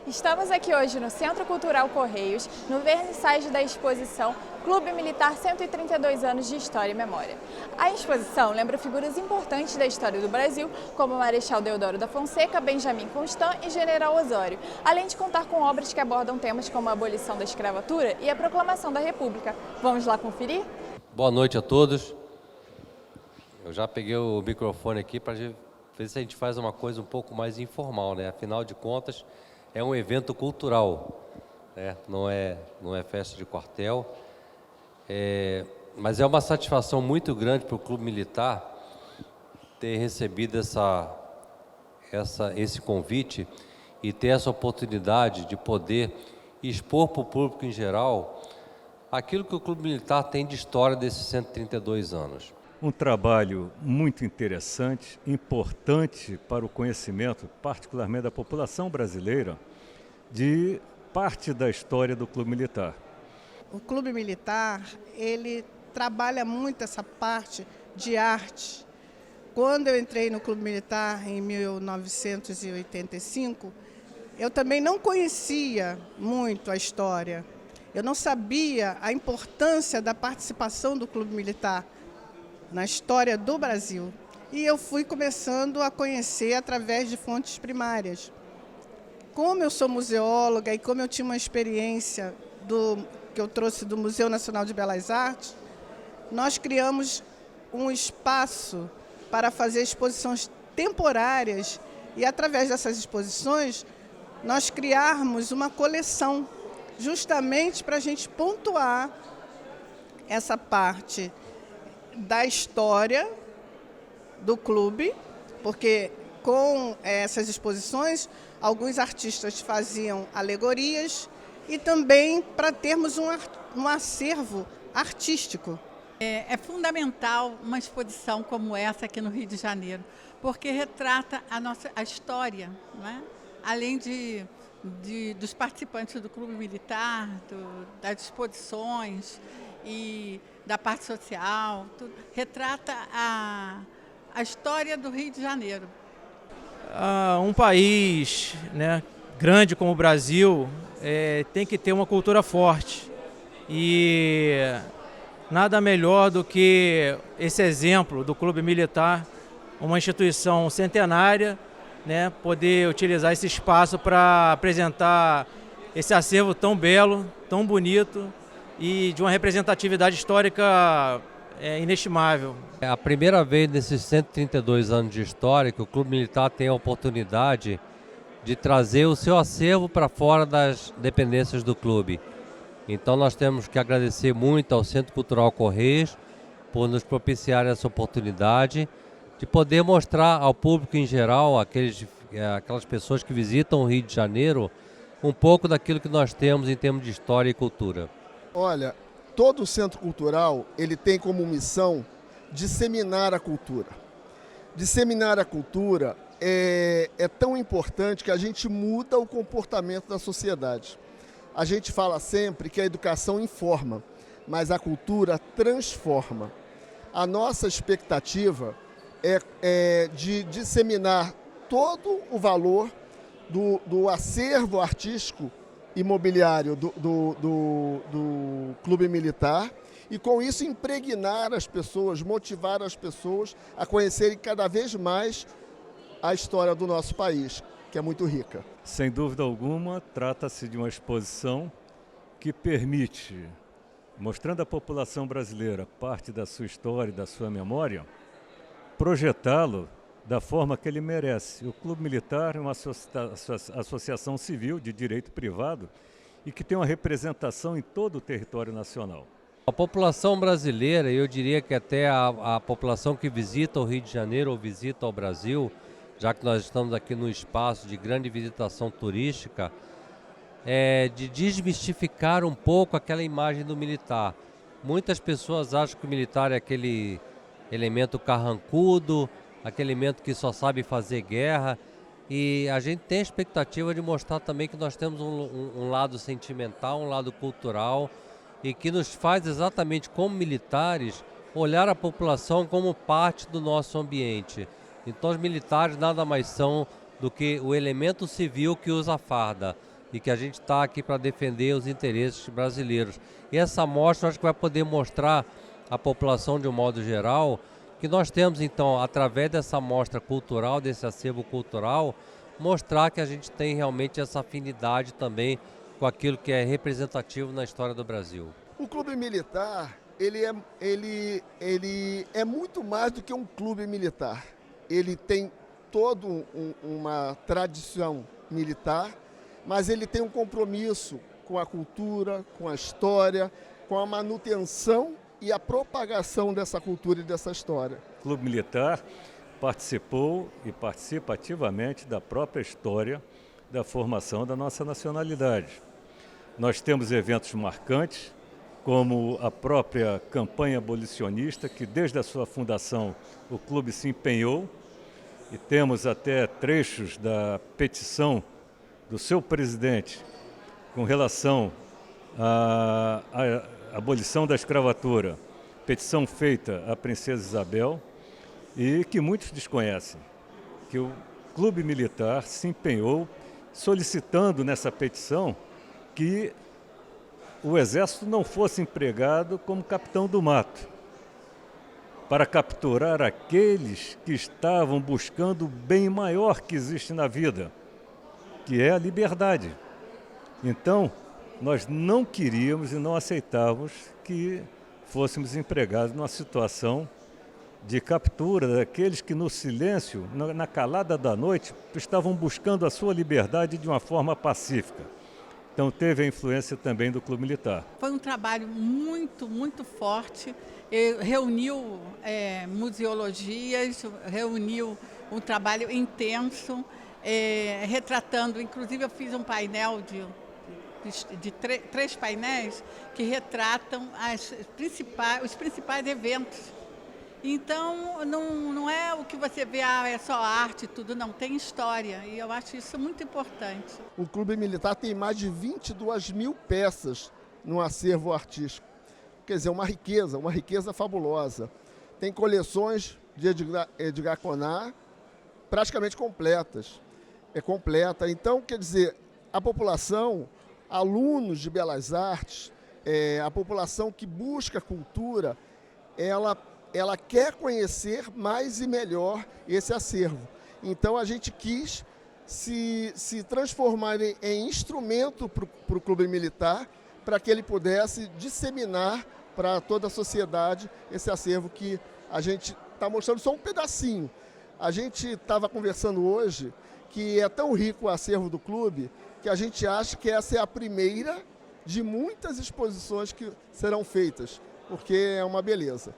Estamos aqui hoje no Centro Cultural Correios, no vernissage da exposição Clube Militar 132 anos de História e Memória. A exposição lembra figuras importantes da história do Brasil, como Marechal Deodoro da Fonseca, Benjamin Constant e General Osório, além de contar com obras que abordam temas como a abolição da escravatura e a proclamação da República. Vamos lá conferir? Boa noite a todos. Eu já peguei o microfone aqui para ver se a gente faz uma coisa um pouco mais informal, né? Afinal de contas, é um evento cultural, né? Não é festa de quartel, mas é uma satisfação muito grande para o Clube Militar ter recebido esse convite e ter essa oportunidade de poder expor para o público em geral aquilo que o Clube Militar tem de história desses 132 anos. Um trabalho muito interessante, importante para o conhecimento, particularmente da população brasileira, de parte da história do Clube Militar. O Clube Militar, ele trabalha muito essa parte de arte. Quando eu entrei no Clube Militar em 1985, eu também não conhecia muito a história. Eu não sabia a importância da participação do Clube Militar na história do Brasil. E eu fui começando a conhecer através de fontes primárias. Como eu sou museóloga e como eu tinha uma experiência que eu trouxe do Museu Nacional de Belas Artes, nós criamos um espaço para fazer exposições temporárias e, através dessas exposições, nós criarmos uma coleção, justamente para a gente pontuar essa parte da história do clube, porque com essas exposições, alguns artistas faziam alegorias e também para termos um acervo artístico. É fundamental uma exposição como essa aqui no Rio de Janeiro, porque retrata a história, não é? Além dos participantes do Clube Militar, das exposições e da parte social, retrata a história do Rio de Janeiro. Um país, né, grande como o Brasil tem que ter uma cultura forte e nada melhor do que esse exemplo do Clube Militar, uma instituição centenária, né, poder utilizar esse espaço para apresentar esse acervo tão belo, tão bonito e de uma representatividade histórica inestimável. É a primeira vez nesses 132 anos de história que o Clube Militar tem a oportunidade de trazer o seu acervo para fora das dependências do clube. Então nós temos que agradecer muito ao Centro Cultural Correios por nos propiciar essa oportunidade de poder mostrar ao público em geral, aquelas pessoas que visitam o Rio de Janeiro, um pouco daquilo que nós temos em termos de história e cultura. Olha, todo o Centro Cultural ele tem como missão disseminar a cultura. Disseminar a cultura é tão importante que a gente muda o comportamento da sociedade. A gente fala sempre que a educação informa, mas a cultura transforma. A nossa expectativa é de disseminar todo o valor do acervo artístico imobiliário do Clube Militar e, com isso, impregnar as pessoas, motivar as pessoas a conhecerem cada vez mais a história do nosso país. que é muito rica. Sem dúvida alguma, trata-se de uma exposição que permite, mostrando à população brasileira parte da sua história e da sua memória, projetá-lo da forma que ele merece. O Clube Militar é uma associação civil de direito privado e que tem uma representação em todo o território nacional. A população brasileira, eu diria que até a população que visita o Rio de Janeiro ou visita o Brasil, já que nós estamos aqui num espaço de grande visitação turística, de desmistificar um pouco aquela imagem do militar. Muitas pessoas acham que o militar é aquele elemento carrancudo, aquele elemento que só sabe fazer guerra, e a gente tem a expectativa de mostrar também que nós temos um lado sentimental, um lado cultural, e que nos faz exatamente como militares olhar a população como parte do nosso ambiente. Então os militares nada mais são do que o elemento civil que usa a farda e que a gente está aqui para defender os interesses brasileiros. E essa mostra acho que vai poder mostrar à população de um modo geral que nós temos então, através dessa mostra cultural, desse acervo cultural, mostrar que a gente tem realmente essa afinidade também com aquilo que é representativo na história do Brasil. O Clube Militar, ele é muito mais do que um clube militar. Ele tem toda uma tradição militar, mas ele tem um compromisso com a cultura, com a história, com a manutenção e a propagação dessa cultura e dessa história. O Clube Militar participou e participa ativamente da própria história da formação da nossa nacionalidade. Nós temos eventos marcantes, como a própria campanha abolicionista, que desde a sua fundação o clube se empenhou, e temos até trechos da petição do seu presidente com relação à abolição da escravatura, petição feita à princesa Isabel, e que muitos desconhecem, que o Clube Militar se empenhou solicitando nessa petição que o Exército não fosse empregado como capitão do mato, para capturar aqueles que estavam buscando o bem maior que existe na vida, que é a liberdade. Então, nós não queríamos e não aceitávamos que fôssemos empregados numa situação de captura daqueles que no silêncio, na calada da noite, estavam buscando a sua liberdade de uma forma pacífica. Então teve a influência também do Clube Militar. Foi um trabalho muito, muito forte, reuniu museologias, reuniu um trabalho intenso, retratando, inclusive eu fiz um painel de três painéis que retratam os principais eventos. Então, não é o que você vê, é só arte e tudo, não, tem história, e eu acho isso muito importante. O Clube Militar tem mais de 22 mil peças no acervo artístico. Quer dizer, uma riqueza fabulosa. Tem coleções de Edgar Conard praticamente completas. É completa. Então, quer dizer, a população, alunos de belas artes, a população que busca cultura, ela quer conhecer mais e melhor esse acervo. Então a gente quis se transformar em instrumento para o Clube Militar, para que ele pudesse disseminar para toda a sociedade esse acervo que a gente está mostrando só um pedacinho. A gente estava conversando hoje que é tão rico o acervo do clube que a gente acha que essa é a primeira de muitas exposições que serão feitas, porque é uma beleza.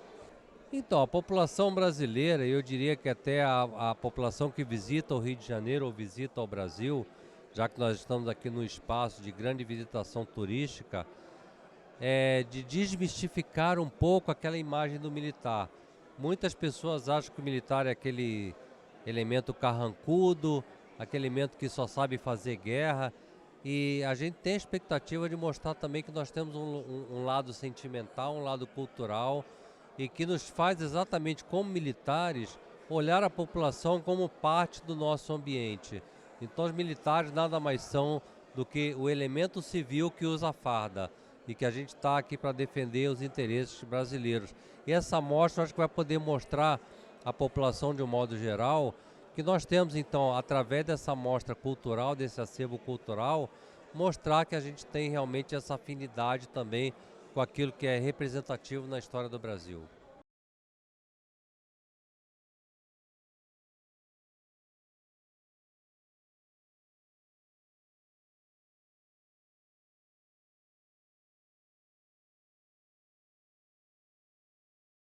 Então, a população brasileira, eu diria que até a população que visita o Rio de Janeiro ou visita o Brasil, já que nós estamos aqui num espaço de grande visitação turística, de desmistificar um pouco aquela imagem do militar. Muitas pessoas acham que o militar é aquele elemento carrancudo, aquele elemento que só sabe fazer guerra, e a gente tem a expectativa de mostrar também que nós temos um lado sentimental, um lado cultural, e que nos faz exatamente como militares olhar a população como parte do nosso ambiente. Então os militares nada mais são do que o elemento civil que usa a farda e que a gente está aqui para defender os interesses brasileiros. E essa mostra acho que vai poder mostrar à população de um modo geral que nós temos então, através dessa mostra cultural, desse acervo cultural, mostrar que a gente tem realmente essa afinidade também com aquilo que é representativo na história do Brasil.